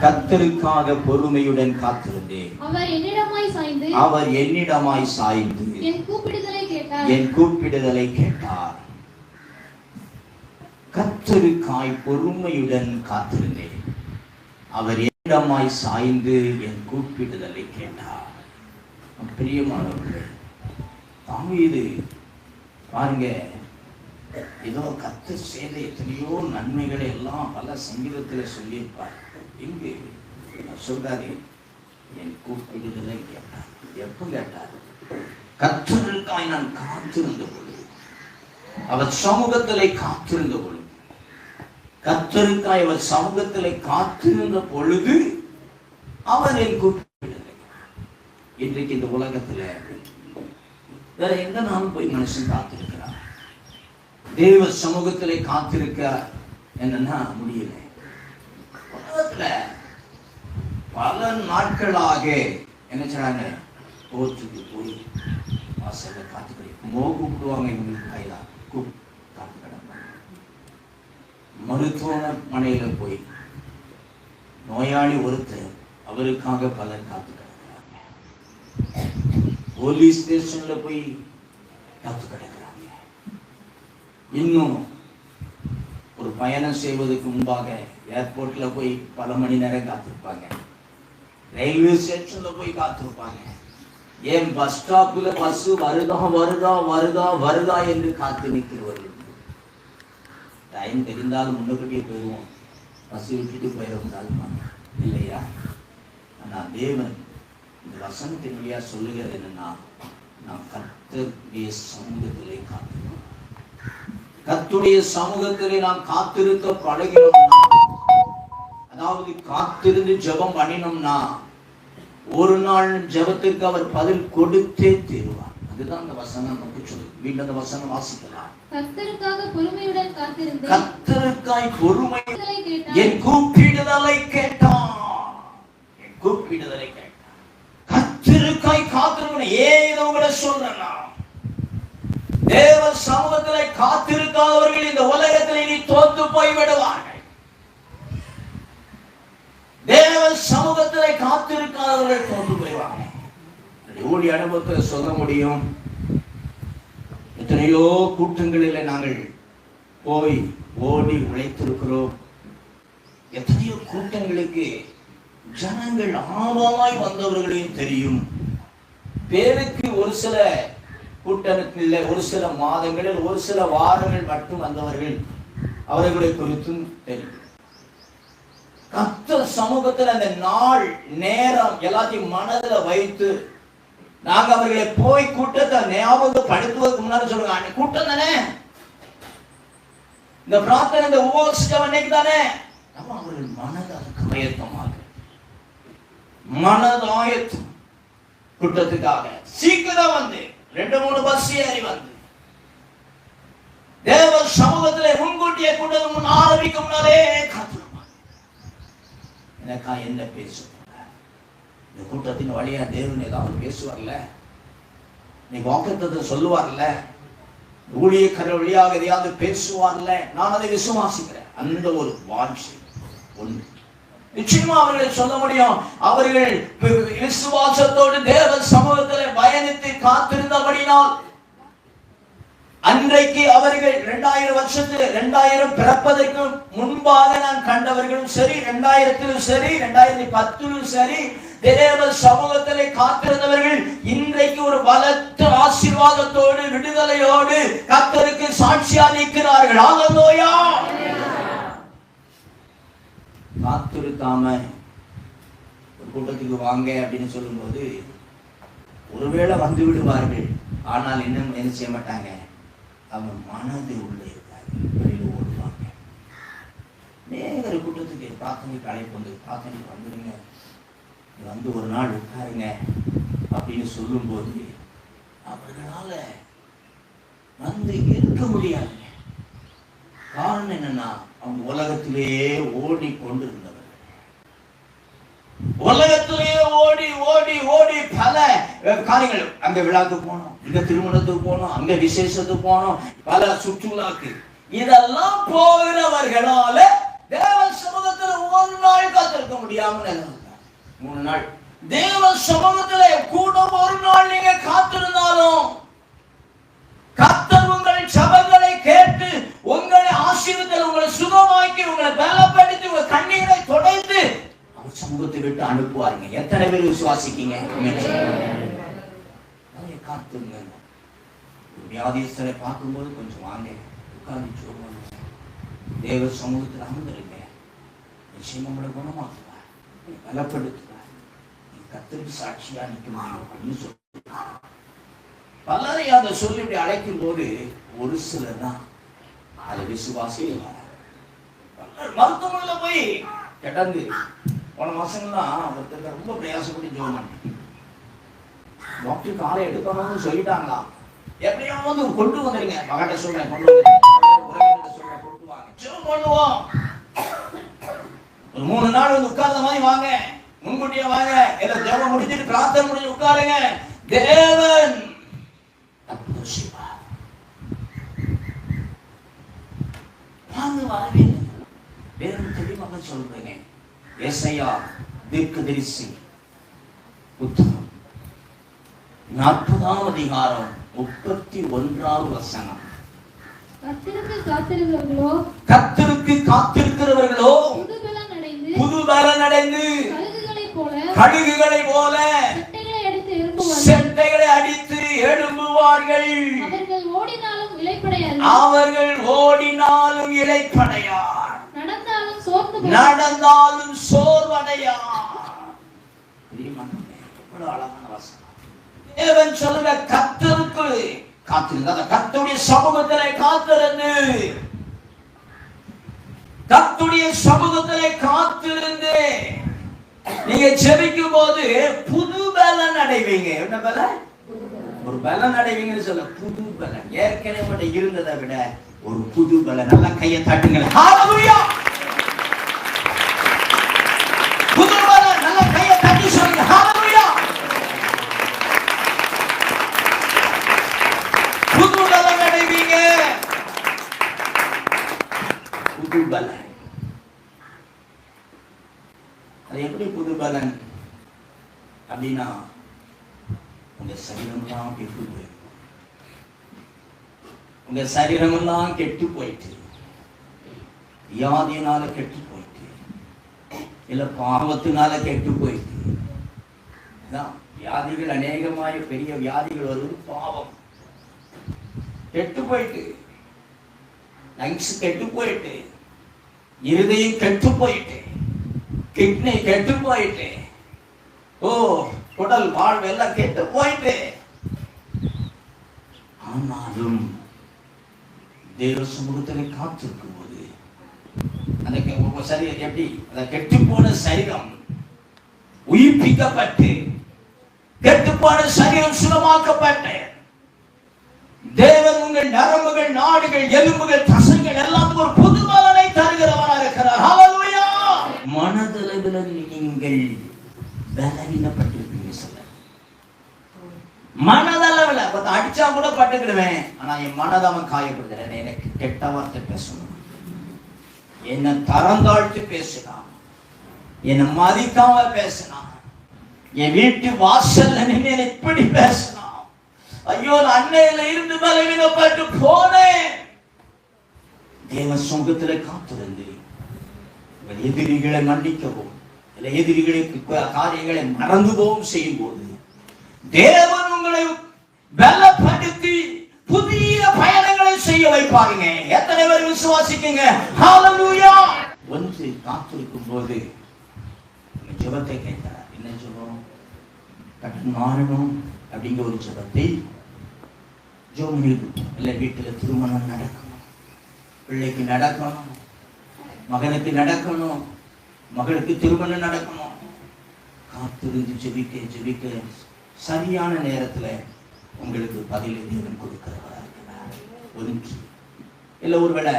கர்த்தருக்காக பொறுமையுடன் காத்திருந்தேன். அவர் என்னிடமாய் சாய்ந்து என் கூப்பிடுதலை கேட்டார். கர்த்தருக்காய் பொறுமையுடன் காத்திருந்தேன். அவர் என்னிடமாய் சாய்ந்து என் கூப்பிடுதலை கேட்டார். பிரியமானவர்களே, தாவீது பாருங்க, ஏதோ கர்த்தர் செய்த எத்தனையோ நன்மைகளை எல்லாம் பல சங்கீதத்தில் சொல்லியிருப்பார். இங்கு சொல்றாரு, என் கூப்பிடுதலை கேட்டார். எப்ப கேட்டார்? கர்த்தருக்காய் நான் காத்திருந்த பொழுது, அவர் சமூகத்திலே காத்திருந்த பொழுது, கர்த்தருக்காய் அவர் சமூகத்திலே காத்திருந்த பொழுது அவர் என் கூப்பிடுதலை. இன்றைக்கு இந்த உலகத்துல வேற எந்த நாளும் போய் மனுஷன் காத்திருக்கிறார். தேவ சமூகத்திலே காத்திருக்க என்னன்னா முடியல. உலகத்துல பல நாட்களாக என்ன செய்றாங்க, கோர்ட்டுக்கு போய் வாசல்ல காத்துக்கிட்டு கூப்பிடுவாங்க. இவங்களுக்கு கையில காத்து கிடப்பாங்க. மருத்துவமனையில போய் நோயாளி ஒருத்தர், அவருக்காக பலர் காத்து கிடக்கிறாங்க. போலீஸ் ஸ்டேஷன்ல போய் காத்து கிடக்கிறாங்க. இன்னும் ஒரு பயணம் செய்வதற்கு முன்பாக ஏர்போர்ட்ல போய் பல மணி நேரம் காத்திருப்பாங்க. ரயில்வே ஸ்டேஷன்ல போய் காத்திருப்பாங்க. ஏன் பஸ் ஸ்டாப்ல பஸ் வருதா வருதா வருதா வருதா என்று காத்து நிற்கிறவர்கள். டைம் தெரிந்தாலும் முன்னக்கூட்டியே போயிடுவோம், பஸ் விட்டுட்டு போயிடக்கூடாது இல்லையா? ஆனா தேவன் இந்த வசனத்தின் வழியா சொல்லுகிறது என்னன்னா, நாம் கர்த்தருடைய சமூகத்திலே காத்திருக்கிறோம். கர்த்தருடைய சமூகத்திலே நாம் காத்திருக்க பழகினோம்னா, அதாவது காத்திருந்து ஜெபம் பண்ணினோம்னா, ஒரு நாள் ஜெபத்திற்கு அவர் பதில் கொடுத்தே தீருவார். அதுதான் அந்த வசனம் நமக்கு சொல்லுது. வீட்டில் அந்த வசனம் வாசிக்கலாம். கர்த்தருக்காக பொறுமையுடன் காத்திருந்தேன். கர்த்தருக்காய் பொறுமை என் கூப்பிடுதலை கேட்டார். என் கூப்பிடுதலை கேட்டார். கர்த்தருக்காய் காத்திருக்கணும். ஏதோ கூட சொல்றேன்னா, தேவ சமூகத்திலே காத்திருக்காதவர்கள் இந்த உலகத்தில் இனி தோத்து போய் விடுவார்கள். தேவ சமூகத்திலே காத்திருக்காதவர்கள் தோத்து போய்வாங்க. ஊழிய அனுபவத்தில் சொல்ல முடியும். எத்தனையோ கூட்டங்களில் நாங்கள் போய் ஓடி உழைத்திருக்கிறோம். எத்தனையோ கூட்டங்களுக்கு ஜனங்கள் ஆர்வமாய் வந்தவர்களையும் தெரியும். பேருக்கு ஒரு சில கூட்டத்தில், ஒரு சில மாதங்களில், ஒரு சில வாரங்கள் மட்டும் வந்தவர்கள், அவர்களை குறித்தும் தெரியும். கர்த்தர் சமூகத்தில் அந்த நாள் நேரம் எல்லாத்தையும் மனதில் வைத்து நாங்க அவர்களை போய் கூட்டத்தை ஞாபகப்படுத்துவதற்கு முன்னாடி சொல்லுங்க, அன்னைக்கு கூட்டம் தானே, இந்த பிரார்த்தனை இந்த உபவாசிக்க அன்னைக்கு தானே, நம்ம அவர்கள் மனது அதுக்கு ஆயத்தமாக, மனதாயத்தம் கூட்டத்துக்காக சீக்கிரம் வந்து 2-3 பஸ் ஏறி வந்து தேவ சமூகத்திலே முன்கூட்டிய கூட்டத்துக்கு முன் ஆரம்பிக்கும் முன்னாலே காத்திருப்பாங்க. எனக்கா என்ன பேசுவாங்க? இந்த கூட்டத்தின் வழியா தேவன் ஏதாவது பேசுவார்ல, நீ வாக்குத்தத்தத்தை சொல்லுவார்ல, ஊழியக்கார வழியாக எதையாவது பேசுவார்ல, நான் அதை விசுவாசிக்கிறேன். அந்த ஒரு வாஞ்சை ஒன்று நிச்சயமா அவர்களை சொல்ல முடியும். அவர்கள் விசுவாசத்தோடு தேவ சமூகத்தில் பயணித்து காத்திருந்தபடினால் அன்றைக்கு அவர்கள் 2000 வருஷத்துல 2000 பிறப்பதற்கு முன்பாக நான் கண்டவர்களும் சரி, 2000 சரி, 2010 சரி, தேவ சமூகத்திலே காத்திருந்தவர்கள் இன்றைக்கு ஒரு பலத்த ஆசீர்வாதத்தோடு விடுதலையோடு கர்த்தருக்கு சாட்சியா நிற்கிறார்கள். ஹல்லேலூயா. காத்திருக்காம ஒரு கூட்டத்துக்கு வாங்க அப்படின்னு சொல்லும்போது ஒருவேளை வந்து விடுவார்கள். ஆனால் இன்னும் என்ன செய்ய மாட்டாங்க, அவன் மனது உள்ளே இருக்காரு, வெளியில் ஓடுவாங்க. நேர கூட்டத்துக்கு பிரார்த்தனைக்கு அழைப்பு வந்து, பிரார்த்தனைக்கு வந்துடுங்க, வந்து ஒரு நாள் உட்காருங்க அப்படின்னு சொல்லும் போது அவர்களால வந்து இருக்க முடியாது. காரணம் என்னன்னா, அவங்க உலகத்திலேயே ஓடி கொண்டு இருந்தவர்கள், உலகத்திலேயே ஓடி ஓடி ஓடி பல காரியங்கள், அங்க விழாக்கு போனோம், இங்க திருமணத்துக்கு போனோம், அங்க விசேஷத்துக்கு போனோம், பல சுற்றுலாக்கு, இதெல்லாம் போகிறவர்களால தேவ சமூகத்துல ஒரு நாள் காத்திருக்க முடியாம 3 நாள். தேவ சமூகத்துல கூட ஒரு நாள் நீங்க காத்திருந்தாலும் கர்த்தர் உங்கள் ஜெபங்களை கேட்டு உங்களை ஆசீர்வதித்து உங்களை சுகமாக்கி உங்களை பலப்படுத்தி உங்க கண்ணீரை துடைத்து அவர் சமூகத்தை விட்டு அனுப்புவாருங்க. எத்தனை பேர் விசுவாசிக்கீங்க? காத்துங்க. வியாதிஸ்தரை பார்க்கும்போது கொஞ்சம் வாங்க, உட்கார்ந்து சொல்லுவாங்க, தேவ சமூகத்தில் அமர்ந்திருங்க, நிச்சயம் உங்களை குணமாக்குவார், பலப்படுத்துவார், கர்த்தருக்கு சாட்சியா நிற்கணும் அப்படின்னு சொல்லுவாங்க. பலரை அதை சொல்லி இப்படி அழைக்கும் போது ஒரு சிலர் தான் அதை விசுவாசிக்கிறார். மருத்துவமனையில போய் கிடந்து போன மாசங்கள்லாம் ஒருத்தர் ரொம்ப பிரயாசப்பட்டு ஜெபம் பண்ணி டாக்டர் காலை எடுக்கணும்னு சொல்லிட்டாங்களா, எப்படியாவது கொண்டு வந்துருங்க, மகட்ட சொல்றேன் கொண்டு வந்துருங்க, சொல்றேன் கொண்டு வாங்க, ஜெபம் பண்ணுவோம். ஒரு 3 நாள் வந்து உட்கார்ந்த மாதிரி வாங்க, முன்கூட்டியே வாங்க, எல்லாம் ஜெபம் முடிஞ்சிட்டு பிரார்த்தனை முடிஞ்சு உட்காருங்க, தேவன் அற்புதம் செய்வார். வாங்க வரவே வேறு தெளிவாக சொல்றேங்க. ஏசாயா தீர்க்கதரிசி புத்தகம் 40ஆம் அதிகாரம் 31ஆவது வசனம். கர்த்தருக்கு காத்திருக்கிறவர்களோ புது பலன் அடைந்து கழுகுகளைப் போல செட்டைகளை அடித்து எழும்புவார்கள். அவர்கள் ஓடினாலும் இளைப்படையார், நடந்தாலும் சோர்வடையார். அழகான வசனம். தேவன் சொல்லுங்க, கர்த்தருக்கு காத்திருந்த கர்த்தருடைய சமூகத்திலே காத்திருந்து, கர்த்தருடைய சமூகத்திலே காத்திருந்து நீங்க ஜெபிக்கும் போது புது பலன் அடைவீங்க. என்ன பலன்? ஒரு பலன் அடைவீங்கன்னு சொல்ல, புது பலன். ஏற்கனவே இருந்ததை விட ஒரு புது பலன். நல்லா கையை தட்டுங்க. ஹalleluya. புது பலன். நல்லா கையை தட்டி சொல்லுங்க. ஹalleluya. புது பலன் அடைவீங்க. புது பலன். அது எப்படி புது பலன் அப்படின்னா, உங்க சரீரமெல்லாம் கெட்டு போயிடும். உங்க சரீரமெல்லாம் கெட்டு போயிட்டு, வியாதியினால கெட்டு போயிட்டு, இல்ல பாவத்தினால கெட்டு போயிட்டு. வியாதிகள் அநேகமாய பெரிய வியாதிகள் வருவது பாவம். கெட்டு போயிட்டு, லங்ஸ் கெட்டு போயிட்டு, இருதயம் கெட்டு போயிட்டு, கிட்னி கெட்டு போயிட்டு, உடல் வாழ்வெல்லாம் கெட்டு போயிட்டு. ஆனாலும் தேவ சமூகத்தில் காத்திருக்கும் போது அந்த சரீரம் எப்படி, அந்த கெட்டு போன சரீரம் உயிர்ப்பிக்கப்பட்டு, கெட்டு போன சரீரம் சுகமாக்கப்பட்டு, தேவன் உங்கள் நரம்புகள், நாடுகள், எலும்புகள், தசைகள் எல்லாம் ஒரு புது பலனை தருகிறவராக இருக்கிறார். ஹalleluya. மனதளவில் நீங்கள் பலவீனப்பட்டிருப்பீங்க. சொல்ல மனதளவில் அடிச்சா கூட பட்டுக்கிடுவேன், ஆனா என் மனதை அவன் காயப்படுத்துறேன். எனக்கு கெட்ட வார்த்தை பேசணும், என்ன தரந்தாழ்த்து பேசினான், என்னை மதிக்காம பேசினான், என் வீட்டு வாசல்ல நின்று இப்படி பேசினான். ஐயோ, அன்னையில இருந்து பலவீனப்பட்டு போனேன். தேவ சமூகத்தில் காத்திருந்து எதிரிகளை மன்னிக்கவும், எதிரிகளுக்கு காரியங்களை மறந்து போகவும் செய்யும் போது தேவன் உங்களை பலப்படுத்தி புதிய பயணங்களை செய்ய வைப்பாருங்க. எத்தனை பேர் விசுவாசிக்கீங்க? ஹalleluya. வந்து காத்திருக்கும் போது ஜெபத்தை கேட்கிறார். என்ன ஜெபம்? கடன் மாறணும் அப்படிங்கிற ஒரு ஜெபத்தை ஜெபம் இருக்கும். இல்லை, வீட்டில் திருமணம் நடக்கணும், பிள்ளைக்கு நடக்கணும், மகனுக்கு நடக்கணும், மகளுக்கு திருமணம் நடக்கணும். காத்திருந்து ஜெபிக்க ஜெபிக்க சரியான நேரத்தில் உங்களுக்கு பதிலை தேவன் கொடுக்கிறவரா இருக்கிறார். ஒதுக்கி இல்லை, ஒருவேளை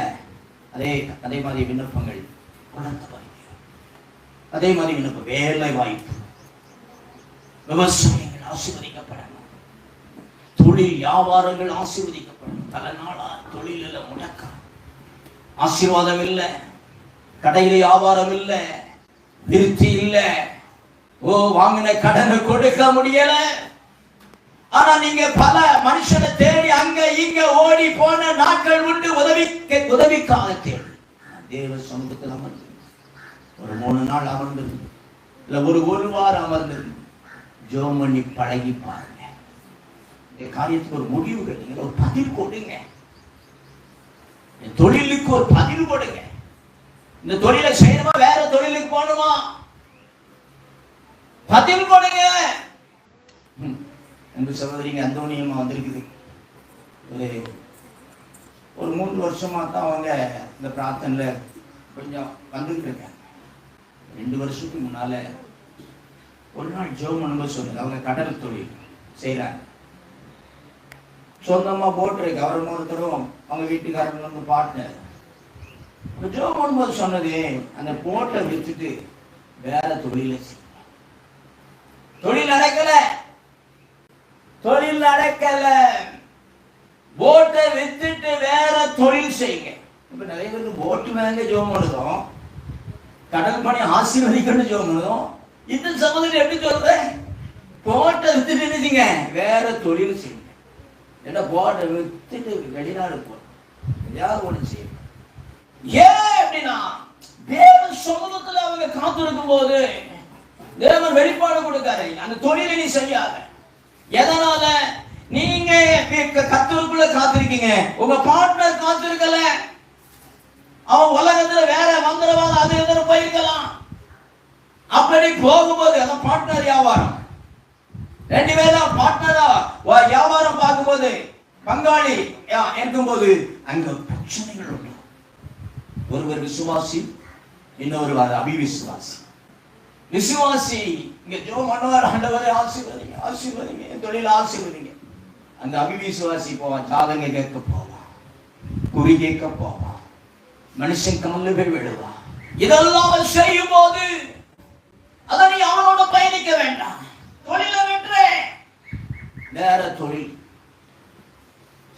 அதே மாதிரி விண்ணப்பங்கள் குழந்தை வாய்ப்பு, அதே மாதிரி விண்ணப்பம் வேலை வாய்ப்பு, விவசாயங்கள் ஆசீர்வதிக்கப்படணும், தொழில் வியாபாரங்கள் ஆசீர்வதிக்கப்படணும். பல நாளா தொழிலில் முடக்கம், ஆசீர்வாதம் இல்லை, கடையில வியாபாரம் இல்ல, விருத்தி இல்ல, வாங்கின கடனை கொடுக்க முடியல. ஆனா நீங்க பல மனுஷனை தேடி அங்க இங்க ஓடி போன நாட்கள் உண்டு. உதவிக்காக தேடி தேவ சமூகத்தில் அமர்ந்து ஒரு 3 நாள் அமர்ந்திருந்து இல்ல ஒரு வாரம் அமர்ந்திருந்து ஜெபம் பண்ணி பழகி பாருங்க. இந்த காரியத்துக்கு ஒரு முடிவு கட்டுங்க, ஒரு பதில் கொடுங்க. தொழிலுக்கு ஒரு பதில் கொடுங்க. இந்த தொழிலை செய்யணுமா, வேற தொழிலுக்கு போகணுமா, பதில் கொடுங்க. என்று சகோதரிங்க அந்தோனியம்மா வந்திருக்குது. ஒரு 3 வருஷமா தான் அவங்க இந்த பிரார்த்தனையில கொஞ்சம் வந்துகிட்டு இருக்காங்க. 2 வருஷத்துக்கு முன்னால ஒரு நாள் ஜெபம் பண்ணும்போது சொன்னது, அவங்க கடல் தொழில் செய்யறாங்க, சொந்தமா போட் இருக்கு, அவரும் ஒருத்தரும் அவங்க வீட்டுக்காரங்க வந்து பார்ட்னர். ஜெபம் பண்ணும்போது சொன்னது, அந்த போட்டை வித்துட்டு வேற தொழில செய்ய. தொழில் நடக்கல, தொழில் நடக்கல, போட்டை வித்துட்டு வேற தொழில் செய்யுங்க. இப்ப நிறைய பேருக்கு போட்டு மேங்க ஜெபம் பண்ணுறோம், கடல் பணி ஆசீர்வதிக்கணும் ஜெபம் பண்ணுறோம். இந்த சகோதரி எப்படி சொல்ற, போட்டை வித்துட்டு இருந்தீங்க வேற தொழில் செய்யுங்க. ஏன்னா போட்டை வித்துட்டு வெளிநாடு போகணும், யார் ஒண்ணு செய்யணும். ஏன் அப்படின்னா தேவ சமூகத்துல அவங்க காத்திருக்கும் போது தேவன் வெளிப்பாடு கொடுக்காரு, அந்த தொழிலை நீ செய்யாத. எதனால? நீங்க கர்த்தருக்குள்ள காத்திருக்கீங்க, உங்க பார்ட்னர் காத்திருக்கல. அவன் உலகத்துல வேற மந்திரவாத அது எதிர போயிருக்கலாம். அப்படி போகும்போது அதான் பார்ட்னர் வியாபாரம், 2 பேரும் பார்ட்னரா வியாபாரம் பார்க்கும்போது பங்காளி இருக்கும்போது அங்க பிரச்சனைகள் உண்டு. ஒருவர் விசுவாசி, இன்னொருவர் அபிவிசுவாசி. விசுவாசி இங்க ஜெபம் பண்ணுவார், ஆண்டவரே ஆசீர்வதிங்க ஆசீர்வதிங்க, என் தொழில் ஆசீர்வதிங்க. அந்த அபிவிசுவாசி போவான், ஜாதக கேட்க போவான், குறி கேட்க போவான், மனுஷன் கமல்ல போய் விடுவான். இதெல்லாம் செய்யும் போது அத நீ அவனோட பயணிக்க வேண்டாம், தொழில வெற்றே வேற தொழில்.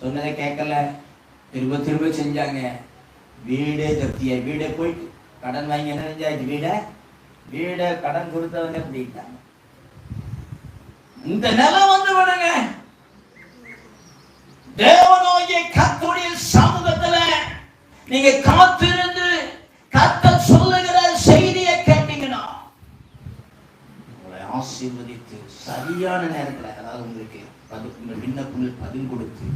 சொன்னதை கேட்கல, திரும்ப திரும்ப செஞ்சாங்க. வீடே தப்தியா, வீடே போயிட்டு கடன் வாங்கி என்ன செஞ்சாச்சு, வீட கடன் கொடுத்தவங்க அப்படிட்டாங்க. இந்த நிலை வந்து விடுங்க. தேவனாகிய கர்த்தருடைய சமூகத்துல நீங்க காத்திருந்து கர்த்தர் சொல்லுகிற செய்தியை கேட்டீங்கன்னா உங்களை ஆசீர்வதித்து சரியான நேரத்தில், அதாவது உங்களுக்கு விண்ணப்பங்கள் பதில் கொடுத்து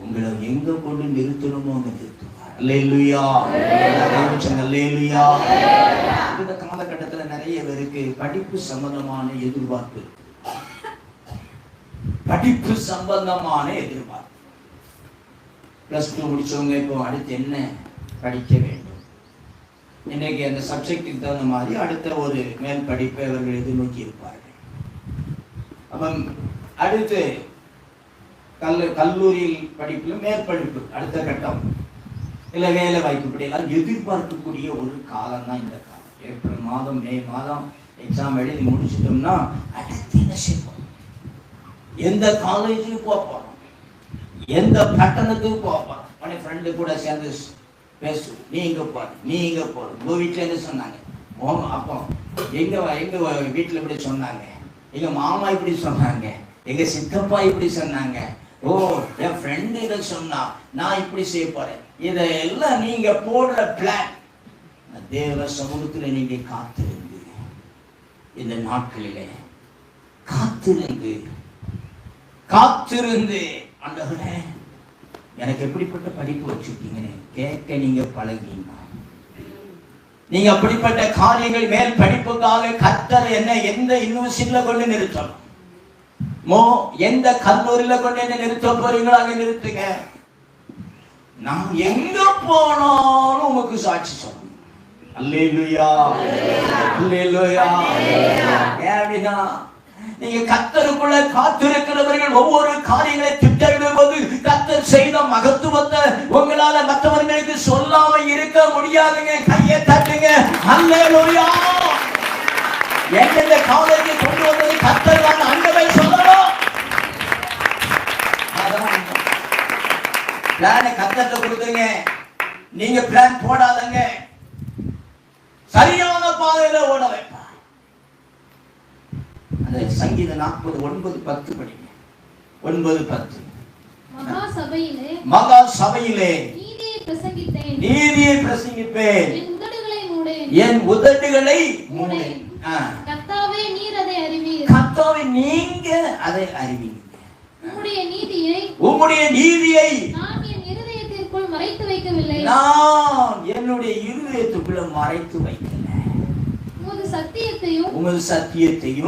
உங்களை எங்க கொண்டு நிறுத்தணுமோ அங்க நிறுத்துவார். அல்லேலூயா, அல்லேலூயா. இந்த காலகட்டத்துல நிறைய பேருக்கு படிப்பு சம்பந்தமான எதிர்பார்ப்பு இருக்கு, படிப்பு சம்பந்தமான எதிர்பார்ப்பு. +2 முடிச்சவங்க இப்போ அடுத்து என்ன படிக்க வேண்டும், இன்னைக்கு அந்த சப்ஜெக்டுக்கு தகுந்த மாதிரி அடுத்த ஒரு மேல் படிப்பை அவர்கள் எதிர்நோக்கி இருப்பார்கள். அப்ப அடுத்து கல்லூரியில் படிப்புல மேற்படிப்பு அடுத்த கட்டம், இல்ல வேலை வாய்ப்பு, இப்படி எல்லாம் எதிர்பார்க்கக்கூடிய ஒரு காலம் தான் இந்த காலம். ஏப்ரல் மாதம் மே மாதம் எக்ஸாம் எழுதி முடிச்சிட்டோம்னா அடுத்து என்ன செய்வோம், எந்த காலேஜுக்கு போறோம், எந்த பட்டணத்துக்கு போறோம். உடனே ஃப்ரெண்டு கூட சேர்ந்து பேசு, நீ இங்க போற நீ இங்க போற, உங்க வீட்டுல என்ன சொன்னாங்க, அப்போ எங்க வீட்டுல இப்படி சொன்னாங்க, எங்க மாமா இப்படி சொன்னாங்க, எங்க சித்தப்பா இப்படி சொன்னாங்க, என் ஃப்ரெண்டு இதை சொன்னா நான் இப்படி செய்ய போறேன். இதெல்லாம் நீங்க போடுற பிளான். தேவ சமூகத்தில் நீங்க காத்திருந்து இந்த நாட்களிலே காத்திருந்து காத்திருந்து ஆண்டவரே எனக்கு எப்படிப்பட்ட படிப்பு வச்சிருக்கீங்கன்னு கேட்க நீங்க பழகினா, நீங்க அப்படிப்பட்ட காரியங்கள் மேல் படிப்புக்காக கர்த்தர் என்ன எந்த யூனிவர்சிட்டியில கொண்டு நிறுத்தணும், எந்த கல்லூரியில கொண்டு என்ன நிறுத்த போறீங்களோ அங்க நிறுத்துங்க. நான் எங்க போனாலும் உங்களுக்கு சாட்சி சொல்லணும். அல்லேலூயா, அல்லேலூயா. ஏன்னா நீங்க கர்த்தருக்குள்ள காத்திருக்கிறவர்கள் ஒவ்வொரு காரியங்களை திட்டமிடும் போது கர்த்தர் செய்த மகத்துவத்தை உங்களால மற்றவர்களுக்கு சொல்லாம இருக்க முடியாதுங்க. கையை தட்டுங்க. அல்லேலூயா. எந்த காலேஜை கொண்டு வந்தது கர்த்தர் தான், அங்கவை சொல்லணும். பிளானை கர்த்தர்ட்ட கொடுத்துருங்க. நீங்க பிளான் போடாதங்க. சரியான பாதையில ஓட வைப்பார். அந்த சங்கீதம் 49:10 படிங்க. 9:10. மகா சபையிலே நீதியை பிரசங்கிப்பேன், என் உதடுகளை மூடேன். கர்த்தாவே நீர் அதை அறிவீர். கர்த்தாவே நீங்க அதை அறிவீங்க. உம்முடைய நீதியை நான் என் இருதயத்திற்குள் மறைத்து வைக்கவில்லை. நான் என்னுடைய இருதயத்துக்குள்ள மறைத்து வைக்கல. உமது சத்தியத்தையும்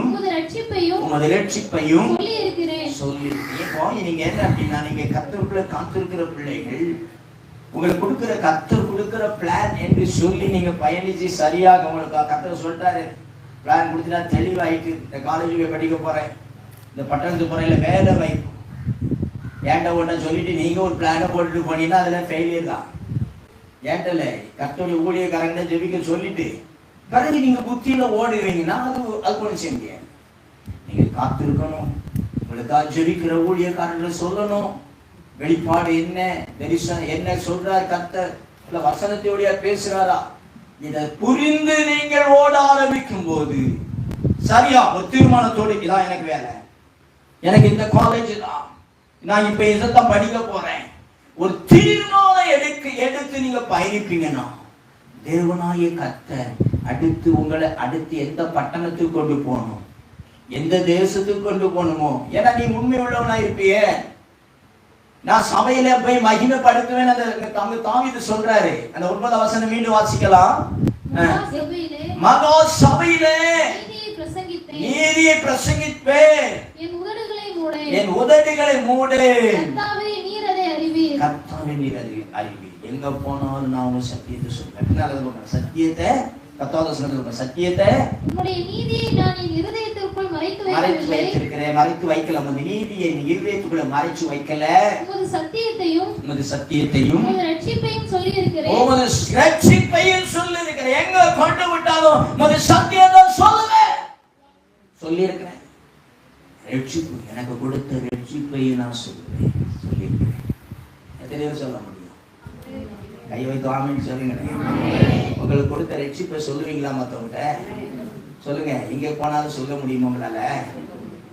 உமது ரட்சிப்பையும் சொல்லி இருக்கிறேன். நீங்க என்ன அப்படின்னா, நீங்க கர்த்தருக்குள்ள காத்திருக்கிற பிள்ளைகள், உங்களுக்கு கொடுக்கிற கர்த்தர் கொடுக்கிற பிளான் என்று சொல்லி நீங்க பயணிச்சு சரியாக உங்களுக்கு கர்த்தர் சொல்லிட்டாரு, பிளான் கொடுத்துட்டா தெளிவாயிட்டு, இந்த காலேஜுக்கு படிக்க போறேன், இந்த பட்டணத்துக்கு போறேன், இல்லை வேலை வாய்ப்பு ஏன்ட்ட ஒன்றை சொல்லிட்டு நீங்க ஒரு பிளானை போட்டுட்டு போனீங்கன்னா அதுல ஃபெயிலியர் தான். ஏன்டல கர்த்தருடைய ஊழியக்காரங்க ஜெபிக்க சொல்லிட்டு பிறகு நீங்க புத்தியில ஓடுவீங்கன்னா அது ஒன்றும் செய்ய முடியாது. நீங்க காத்திருக்கணும். உங்களுக்காக ஜெபிக்கிற ஊழியக்காரங்களை சொல்லணும், வெளிப்பாடு என்ன, தரிசனம் என்ன சொல்றார் கர்த்தர், இல்ல வசனத்தோடைய பேசுறாரா, இதை புரிந்து நீங்கள் ஓட ஆரம்பிக்கும் போது சரியா ஒரு தீர்மானத்தோடு, இதான் எனக்கு வேலை, எனக்கு இந்த காலேஜ் தான், நான் இப்ப இதைத்தான் படிக்க போறேன், ஒரு தீர்மானம் எடுத்து நீங்க பயணிப்பீங்கன்னா தேவனாய கர்த்தர் அடுத்து எந்த பட்டணத்துக்கு கொண்டு போகணும், எந்த தேசத்துக்கு கொண்டு போகணுமோ, ஏன்னா நீ உண்மை உள்ளவனா இருப்பிய. நான் சபையில போய் மகிமைப்படுத்துவேன். அந்த தாவீது சொல்றாரு, அந்த 9 வசனம் மீண்டும் வாசிக்கலாம். மகா சபையிலே நீதியை பிரசங்கிப்பேன், என் உதடுகளை மூடு. கர்த்தாவே நீர் அதை அறிவீர். எங்க போனாலும் நான் உங்க சத்தியத்தை சொல்றேன். சத்தியத்தை சத்தியத்தை உம்முடைய நீதியை நான் என் இருதயத்திற்குள் மறைத்து வைத்திருக்கிறேன். மறைத்து வைக்கல, உங்க நீதியை நீ இருதயத்துக்குள்ள மறைச்சு வைக்கல. உமது சத்தியத்தையும் உமது ரட்சிப்பையும் சொல்லி இருக்கிறேன். உமது ரட்சிப்பையும் சொல்லி இருக்கிறேன். எங்க கொண்டு விட்டாலும் உமது சத்தியத்தை சொல்லுவேன் சொல்லி இருக்கிறேன். ரட்சிப்பு எனக்கு கொடுத்த ரட்சிப்பையும் நான் சொல்லுவேன் சொல்லி இருக்கிறேன். எத்தனையோ சொல்ல முடியும்? கை வைத்து ஆமென் சொல்லுங்க. உங்களுக்கு கொடுத்த ரட்சிப்பை சொல்லுவீங்களா? மற்றவங்க சொல்லுங்க. எங்க போனாலும் சொல்ல முடியுமா உங்களால?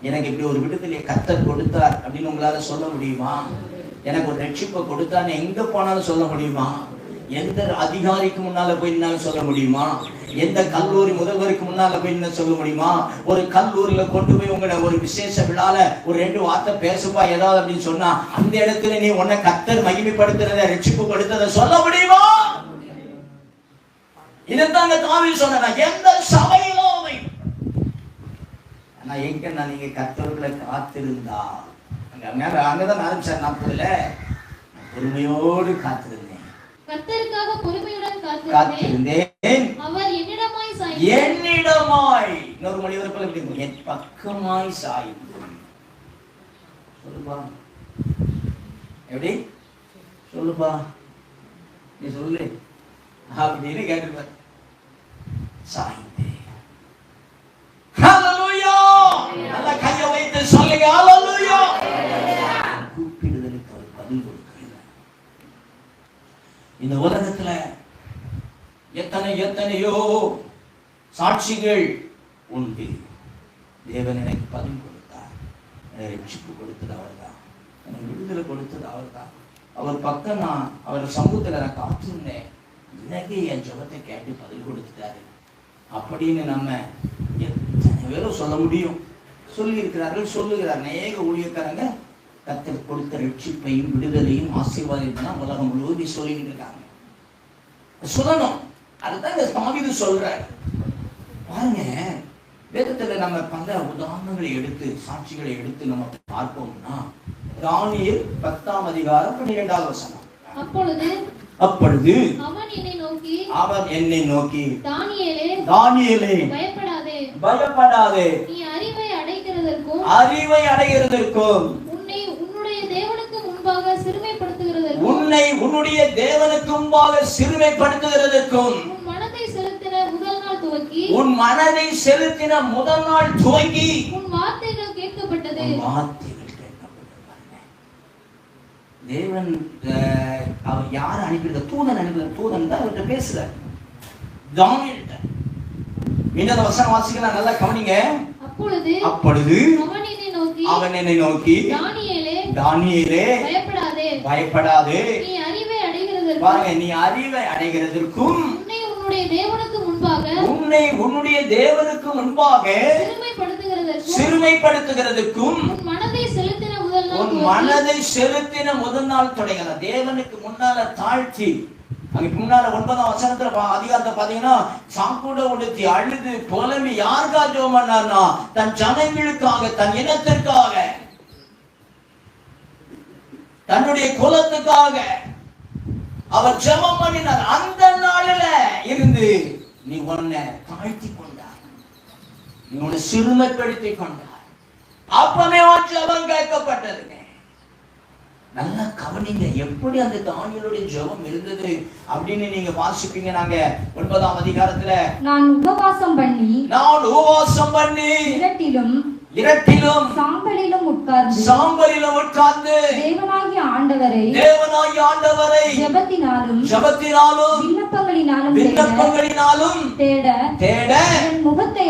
எனக்கு இப்படி ஒரு விடுதலையை கர்த்தர் கொடுத்தார் அப்படின்னு உங்களால சொல்ல முடியுமா? எனக்கு ஒரு ரட்சிப்பை கொடுத்தான்னு எங்க போனாலும் சொல்ல முடியுமா? எந்த அதிகாரிக்கு முன்னால போய் நின்னாலும் சொல்ல முடியுமா? எந்த கல்லூரி முதல்வருக்கு முன்னால போய் நின்று சொல்ல முடியுமா? ஒரு கல்லூரியில கொண்டு போய் உங்களை ஒரு விசேஷ விழால ஒரு 2 வார்த்தை பேசுப்பா ஏதாவது அப்படின்னு சொன்னா அந்த இடத்துல நீ உன்னை கர்த்தர் மகிமைப்படுத்துறத ரட்சிப்பு படுத்துறத சொல்ல முடியுமா? இதைத்தாங்க தாவீது சொன்னார், எந்த சபையிலும் ஆனா எங்கன்னா நீங்க கர்த்தர்களை காத்திருந்தா அங்கதான் ஆரம்பிச்சார். 40 பொறுமையோடு காத்திருந்தேன், கர்த்தருக்காக பொறுமையுடன் காத்திருந்தேன். அவர் என்னிடமாய் இன்னொரு மொழி வரப்ப என் பக்கமாய் சாய்ந்து. சொல்லுப்பா, எப்படி சொல்லுப்பா, நீ சொல்லு அப்படின்னு கேட்டுப்பார். சாய்ந்து. ஹல்லேலூயா. நல்ல கையை வைத்து சொல்லுங்க ஹல்லேலூயா. கூப்பிடுதலுக்கு அவர் பதில் கொடுக்கிறார். இந்த உலகத்துல எத்தனையோ சாட்சிகள் உண்டு. தேவன் எனக்கு பதில் கொடுத்தார், எனக்கு ரட்சிப்பு கொடுத்தது அவர்தான், எனக்கு விடுதலை கொடுத்தது அவர்தான். அவர் பக்கம் நான் அவர் சமூகத்துல நான் காத்திருந்தேன், எனக்கு என் ஜபத்தை கேட்டு பதில் கொடுத்துட்டாரு அப்படின்னு நம்ம எத்தனை பேரும் சொல்ல முடியும்? சொல்லி இருக்கிறார்கள், சொல்லுகிறார். அநேக ஊழியக்காரங்க கர்த்தர் கொடுத்த ரட்சிப்பையும் விடுதலையும் ஆசீர்வாதம் உலகம் முழுவதும் சொல்லிட்டு இருக்காங்க. சொல்லணும். அதுதான் இந்த தாவீது சொல்றாரு. பாருங்க, வேதத்துல நம்ம பல உதாரணங்களை எடுத்து சாட்சிகளை எடுத்து நம்ம பார்ப்போம்னா, தானியேல் 10ஆம் அதிகாரம் 12ஆவது வசனம். அப்பொழுது அவன் என்னை நோக்கி தானியேலே பயப்படாதே, நீ அறிவை அடைகிறதற்கும் உன்னுடைய தேவனுக்கு முன்பாக சிறுமைப்படுத்துகிறதற்கும் உன் மனதை செலுத்தின முதல் நாள் துவங்கி உன் வார்த்தைகள் கேட்கப்பட்டது. தேவன் அவர் யார் அனுப்பியிருக்க? தூதன் அனுப்பியிருக்க. தூதன் தான் அவர்கிட்ட பேசுறார். தானியேல்கிட்ட மீண்டும் வசனம் வாசிக்கலாம், நல்லா கவனிங்க. அப்பொழுது அவன் என்னை நோக்கி தானியேலே பயப்படாதே, நீ அறிவை அடைகிறதற்கும் உன்னை உன்னுடைய தேவனுக்கு முன்பாக சிறுமைப்படுத்துகிறதற்கும் உன் மனதை செலுத்தின முதல் நாள் தொடங்கல. தேவனுக்கு முன்னால தாழ்த்தி, அங்க முன்னால 9ஆம் வசனத்துல அதிகாரத்தை பாத்தீங்கன்னா, சாக்குட உடுத்தி அழுது புலம்பி யாருக்கா ஜெபம் பண்ணார்னா, தன் ஜனங்களுக்காக, தன் இனத்திற்காக, தன்னுடைய குலத்துக்காக அவர் ஜெபம் பண்ணினார். அந்த நாளில இருந்து நீ உன்னை தாழ்த்தி கொண்டார், நீ உன்னை சிறுமைப்படுத்தி கொண்டார். அப்பவே உன் ஜெபம் கேட்கப்பட்டதுங்க. நல்லா கவனிங்க, எப்படி அந்த தானியேலுடைய ஜெபம் இருந்தது அப்படின்னு நீங்க வாசிப்பீங்க. நாங்க 9ஆம் அதிகாரத்துல நான் உபவாசம் பண்ணி இரட்டிலும் சாம்பலிலும் உட்கார்ந்து தேவனாகிய ஆண்டவரை ஜெபத்தினாலும் விண்ணப்பங்களினாலும் தேட என் முகத்தை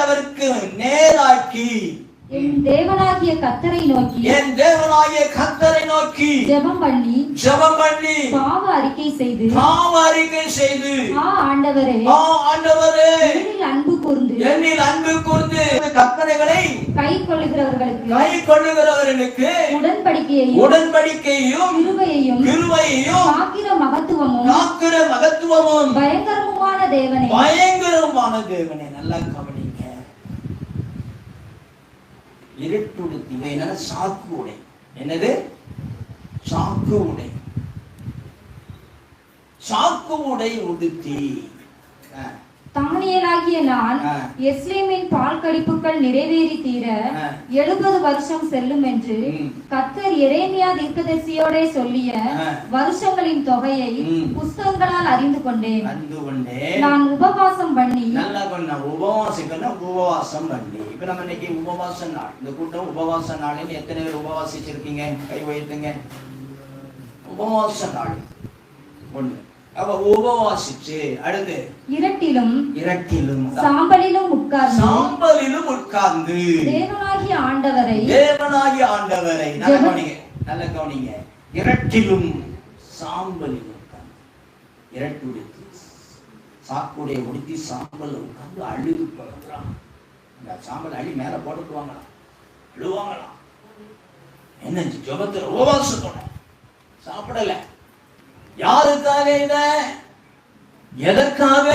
அவருக்கு நேராக்கி என் தேவனாகிய கர்த்தரை நோக்கி ஜெபம் பண்ணி பாவ அறிக்கை செய்து ஆண்டவரே என்னில் அன்பு கூர்ந்து கற்பனைகளை கைக்கொள்ளுகிறவர்களுக்கு உடன்படிக்கையையும் கிருபையையும் காக்கிற மகத்துவமும் பயங்கரமான தேவனே. நல்லா கவனிங்க. இருட்டுடுத்தி சாக்கு உடை. என்னது? சாக்கு உடை உடுத்தி தானியேலாகிய நான் எஸ்லேமின் பால் கடிப்புகள் நிறைவேறி தீர 70 வருஷம் செல்லும் என்று கர்த்தர் எரேமியா தீர்க்கதரிசியோட சொல்லிய வருஷங்களின் தொகையை புஸ்தகங்களால் அறிந்து கொண்டேன். நான் உபவாசம் பண்ணி இப்ப நம்ம இன்னைக்கு உபவாச நாள், இந்த கூட்டம் உபவாச நாள். எத்தனை பேர் உபவாசிச்சிருக்கீங்க? கை வைத்துங்க. உபவாச நாள் ஒண்ணு. அவ உபவாசிச்சு அடுத்து இரட்டிலும் சாம்பலிலும் உட்கார்ந்து தேவனாகிய ஆண்டவரை நல்ல கவனிங்க. இரட்டிலும் சாம்பலிலும் உட்கார்ந்து, இரட்டு உடுத்தி சாக்குடைய உடுத்தி சாம்பல் உட்கார்ந்து அழுது போகிறான். அந்த சாம்பல் அழி மேல போட்டுக்குவாங்களாம், அழுவாங்களாம். என்ன ஜெபத்துல உபவாசத்தோட சாப்பிடல. யாருக்காக? இத எதற்காக?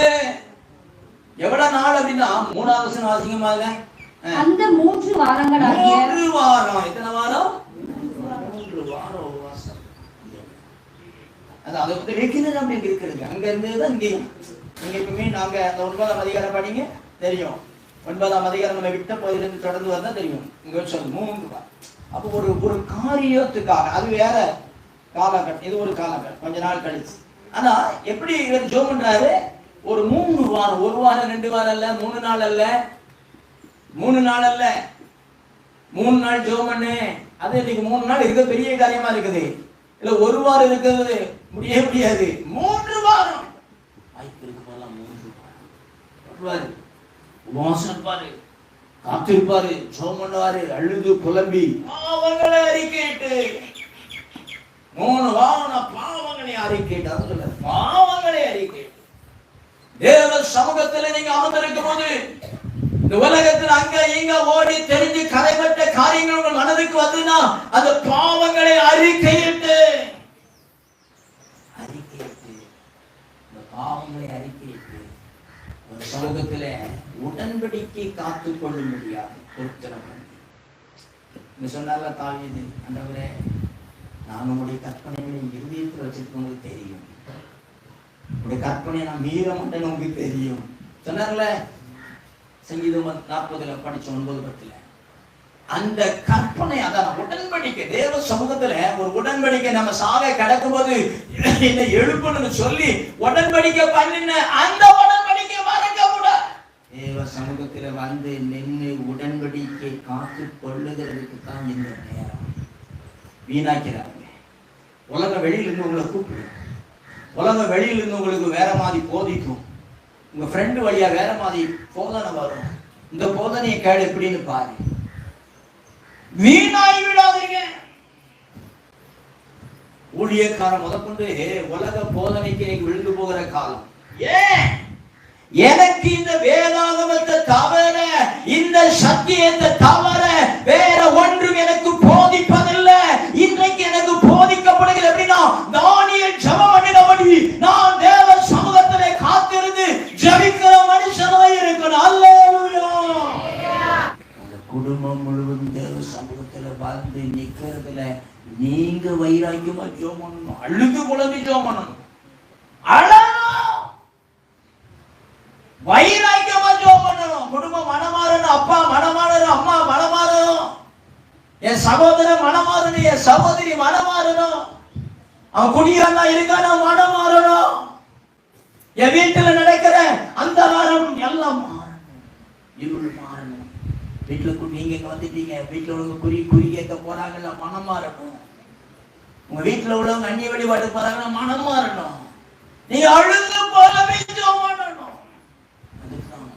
எவ்வளவு நாள் அப்படின்னா 3ஆம் வசனம் வாசிங்கமாக. அந்த 3 வாரங்களாகிய 3 வாரம். எத்தனை வாரம்? 3 வாரம் உபவாசம். அதை பத்தி ரெகுலர் அப்படி இருக்கிறது. அங்க இருந்ததுதான் இங்கேயும். நீங்க எப்பவுமே நாங்க அந்த 9ஆம் அதிகாரம் படிங்க தெரியும். 9ஆம் அதிகாரம் நம்ம விட்ட போதிலிருந்து தொடர்ந்து வந்தா தெரியும். இங்க சொல்லு 3 வாரம். அப்போ ஒரு காரியத்துக்காக, அது வேற காலகட்டம், இது ஒரு காலகட்டம், கொஞ்ச நாள் கழிச்சு. ஆனா எப்படி இவர் ஜெபம் பண்றாரு? ஒரு 3 வாரம், 1 வாரம் 2 வாரம் அல்ல, 3 நாள் அல்ல, 3 நாள் அல்ல, 3 நாள் ஜெபம் பண்ணு. அது இன்னைக்கு 3 நாள் இருக்க பெரிய காரியமா இருக்குது. இல்ல 1 வாரம் இருக்கிறது முடியாது. 3 வாரம் வாய்ப்பு இருக்கு போலாம். 3 வாரம் உபவாசம் இருப்பாரு, காத்திருப்பாரு, ஜெபம் பண்ணுவாரு, அழுது புலம்பி பாவங்களை அறிக்கையிட்டு 3 வாரம் பாவங்களை அறிக்கையிட்டு தேவ சமூகத்தில் நீங்க அமர்ந்திருக்கும் போது இந்த உலகத்தில் அங்க இங்க ஓடி தெரிஞ்சு கரைபட்ட காரியங்கள் உங்கள் மனதுக்கு வந்ததுன்னா அந்த பாவங்களை அறிக்கையிட்டு இந்த பாவங்களை அறிக்கையிட்டு ஒரு சமூகத்துல உடன்படிக்கை காத்துக் கொள்ள முடியாது. சொன்னால தாவீது, ஆண்டவரே நான் உங்களுடைய கற்பனைகளை இருதயத்தில் வச்சிருக்கவங்களுக்கு தெரியும், உங்களுடைய கற்பனையை நான் மீற மாட்டேன்னு உங்களுக்கு தெரியும் சொன்னார்ல. சங்கீதம் 40 படிச்ச 9:10 அந்த கற்பனை, அதான் உடன்படிக்கை. தேவ சமூகத்துல ஒரு உடன்படிக்கை. நம்ம சாக கிடக்கும் போது என்ன எழுப்புன்னு சொல்லி உடன்படிக்கை பண்ணின அந்த உடன்படிக்கை மறக்க கூடாது. தேவ சமூகத்துல வந்து நின்று உடன்படிக்கை காத்து கொள்ளுகிறதுக்கு தான் இந்த நேரம். வீணாக்கிறாங்க. உலக வெளியிலிருந்து உங்களை கூப்பிடும், உலக வெளியிலிருந்து உங்களுக்கு வேற மாதிரி போதிக்கும். உங்க ஃப்ரெண்டு வழியா வேற மாதிரி போதனை வரும். இந்த போதனையை கேடு எப்படின்னு பாரு. வீணாய் விடாதீங்க. ஊழியக்காரன் முதற்கொண்டு உலக போதனைக்கு இன்னைக்கு விழுந்து போகிற காலம். ஏன்? எனக்கு இந்த வேதாகமத்தை தவிர, இந்த சத்தியத்தை தவிர வேற ஒன்றும் எனக்கு போதிப்பதில்லை. இன்றைக்கு எனக்கு போதிக்கப்படுகிறது எப்படின்னா, தானியேல் ஜெபம் பண்ணினபடி நான் தேவ சமூகத்திலே காத்திருந்து ஜெபிக்கிற மனுஷனாய் இருக்கணும். அல்லேலூயா. அந்த குடும்பம் முழுவதும் தேவ சமூகத்துல வாழ்ந்து நிக்கிறதுல நீங்க வைராக்கியமா ஜெபம் பண்ணணும். அழுது குழம்பி ஜெபம் பண்ணணும். வைராக்கியமா ஜெபம் பண்ணணும். குடும்பம் மனமாறணும், அப்பா மனமாறணும், அம்மா மனமாறணும், என் சகோதரன் மனமாறணும், என் சகோதரி மனமாறணும், அவன் குடியானா இருக்கான மனமாறணும், என் வீட்டுல நடக்கிற அந்த வாரம் எல்லாம் மாறணும், இருள் மாறணும். வீட்டுல நீங்க இங்க வந்துட்டீங்க, வீட்டுல உள்ளவங்க குறி கேட்க போறாங்கல்ல, மனம் மாறணும். உங்க வீட்டுல உள்ளவங்க அந்நிய வழிபாடு போறாங்கன்னா மனம் மாறணும். நீங்க அழுது போலவே ஜெபம் பண்ணணும்.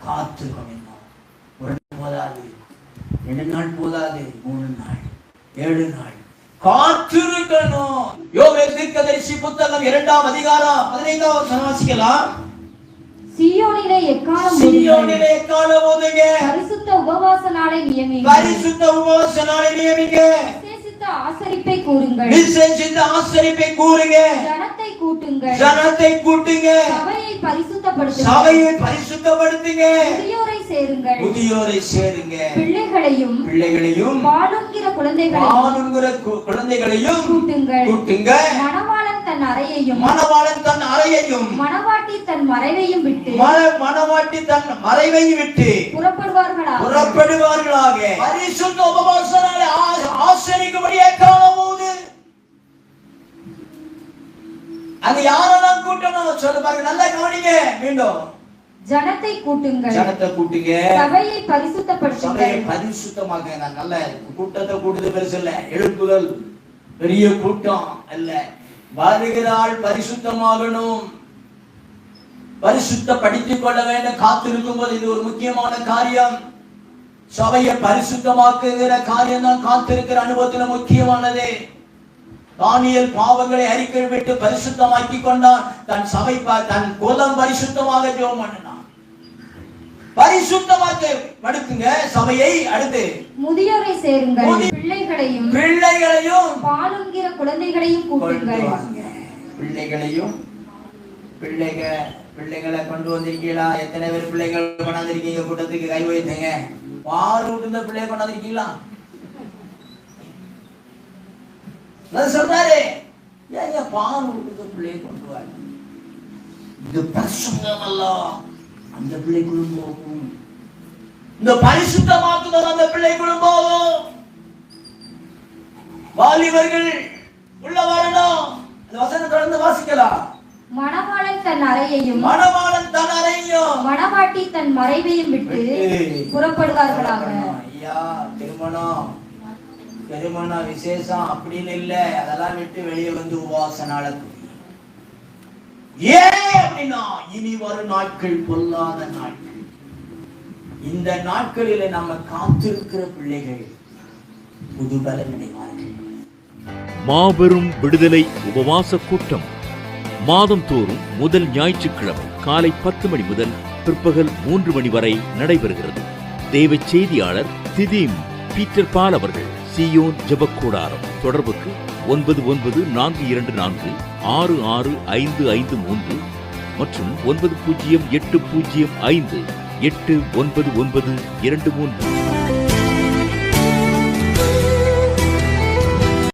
காத்திருக்கணும். ஒரு நாள் போதாது, 2 நாள் போதாது, 3 நாள் 7 நாள் காத்திருக்கணும். யோவேல் தீர்க்கதரிசி புத்தகம் 2ஆம் அதிகாரம் 15ஆம் வசனம் வாசிக்கலாம். சீயோனிலே எக்காலம் ஓதுங்க. பரிசுத்த உபவாச நாளை நியமிங்க. பரிசுத்த உபவாச நாளை நியமிங்க. விசேஷித்த ஆசரிப்பை கூறுங்கள். விசேஷித்த ஆசரிப்பை கூறுங்க. ஜனத்தை கூட்டுங்கள். ஜனத்தை கூட்டுங்க. சபையை பரிசுத்தப்படுத்துங்க. சபையை பரிசுத்தப்படுத்துங்க. முதியோரை சேருங்கள். முதியோரை சேருங்க. பிள்ளைகளையும் பாலுங்கிற குழந்தைகளையும் கூட்டுங்க. மணவாளன் தன் அறையையும் மணவாட்டி தன் மறைவையும் விட்டு புறப்படுவார்களாக. பரிசுத்த உபவாச நாளை ஆசரிக்கும்படியே காலமோது. அது யாரெல்லாம் கூட்டணும் சொல்ல பாருங்க, நல்லா கவனிங்க. மீண்டும் ஜனத்தை கூட்டுங்கள். ஜனத்தை கூட்டுங்க. சபையை பரிசுத்தப்படுத்துங்க. சபையை பரிசுத்தமாக்க. நான் நல்ல கூட்டத்தை கூட்டுறது பெருசு இல்ல, எழுப்புதல் பெரிய கூட்டம் அல்ல. வருகிறாள் பரிசுத்தமாகணும், பரிசுத்தப்படுத்திக் கொள்ள வேண்டும். காத்திருக்கும் போது இது ஒரு முக்கியமான காரியம். சபையை பரிசுத்தமாக்குகிற காரியம் தான் காத்திருக்கிற அனுபவத்துல முக்கியமானது. தானியேல் பாவங்களை அறிக்கை விட்டு பரிசுத்தமாக்கி கொண்டான். தன் சபை தன் குலம் பரிசுத்தமாக ஜெபம் பண்ணினான். பரிசுத்தமாக்க மடுக்குங்க சபையை. அடுத்து முதியோரை சேருங்கள். பிள்ளைகளையும் பாலுங்கிற குழந்தைகளையும் கூட்டுங்கள். பிள்ளைகளை கொண்டு வந்திருக்கீங்களா? எத்தனை பேர் பிள்ளைகள் கொண்டாந்துருக்கீங்க? கூட்டத்துக்கு கை வைத்தீங்க. பாரு விட்டு பிள்ளைய கொண்டாந்துருக்கீங்களா? சொல்றாரு, ஏன் பாரு விட்டு பிள்ளைய கொண்டு வர? இது பிரசங்கம் அல்ல, அந்த பிள்ளைக்குள்ளும் போகும். இந்த பரிசுத்தமாக்குதல் அந்த பிள்ளைக்குள்ளும் போகும். வாலிபர்கள் உள்ள வரணும். அந்த வசனம் தொடர்ந்து வாசிக்கலாம். மணவாளன் தன் அறையையும் மணவாட்டி தன் மறைவையும் விட்டு புறப்படுவார்களாக. ஐயா, திருமணம் விசேஷம் அப்படின்னு இல்ல, அதெல்லாம் விட்டு வெளியே வந்து உபவாச நாளை. ஏன் அப்படின்னா, இனி வரும் நாட்கள் பொல்லாத நாட்கள். இந்த நாட்களில நம்ம காத்திருக்கிற பிள்ளைகள் புது பலன் அடைவார்கள். மாபெரும் விடுதலை உபவாச கூட்டம் மாதந்தோறும் முதல் ஞாயிற்றுக்கிழமை காலை 10 மணி முதல் பிற்பகல் 3 மணி வரை நடைபெறுகிறது. தேவ செய்தியாளர் திதீம் பீட்டர் பால் அவர்கள். சீயோன் ஜெபக்கூடாரம். தொடர்புக்கு 9944665553 மற்றும் 908005899923.